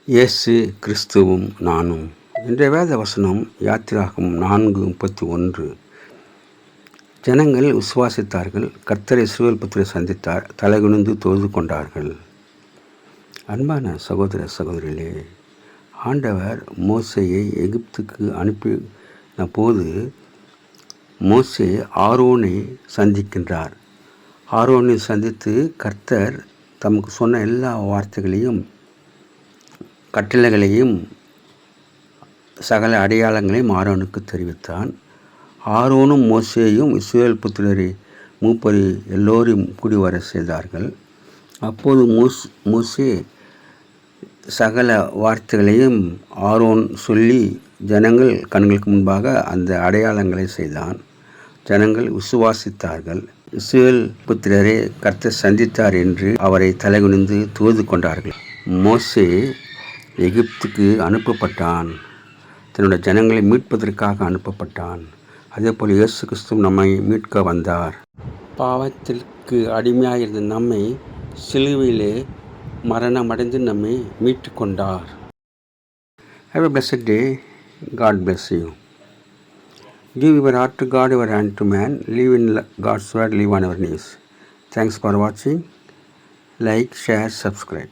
இயேசு கிறிஸ்துவும் நானும். இன்றைய வேத வசனம் யாத்திராகமம் 4:31. ஜனங்கள் விசுவாசித்தார்கள், கர்த்தரை இஸ்ரவேல் புத்திரரை சந்தித்தார், தலைகுனிந்து தொழுது கொண்டார்கள். அன்பான சகோதர சகோதரிகளே, ஆண்டவர் மோசேயை எகிப்துக்கு அனுப்பின போது மோசே ஆரோனை சந்திக்கின்றார். ஆரோனை சந்தித்து கர்த்தர் தமக்கு சொன்ன எல்லா வார்த்தைகளையும், கட்டளைகளையும், சகல அடையாளங்களையும் ஆரோனுக்கு தெரிவித்தான். ஆரோனும் மோசேயும் இஸ்ரவேல் புத்திரரை மூப்பரை எல்லோரையும் கூடி வர செய்தார்கள். அப்போது மோசே சகல வார்த்தைகளையும் ஆரோன் சொல்லி ஜனங்கள் கண்களுக்கு முன்பாக அந்த அடையாளங்களை செய்தான். ஜனங்கள் விசுவாசித்தார்கள். இஸ்ரவேல் புத்திரரை கர்த்தர் சந்தித்தார் என்று அவரை தலைகுனிந்து தொழுது கொண்டார்கள். மோசே எகிப்துக்கு அனுப்பப்பட்டான். தன்னுடைய ஜனங்களை மீட்பதற்காக அனுப்பப்பட்டான். அதேபோல் இயேசு கிறிஸ்து நம்மை மீட்க வந்தார். பாவத்திற்கு அடிமையாயிருந்த நம்மை சிலுவையிலே மரணமடைந்து நம்மை மீட்டு கொண்டார். Have a blessed day. God bless you. Give your heart to God, your hand to man. Live in God's word, live on our knees. Thanks for watching. Like, share, subscribe.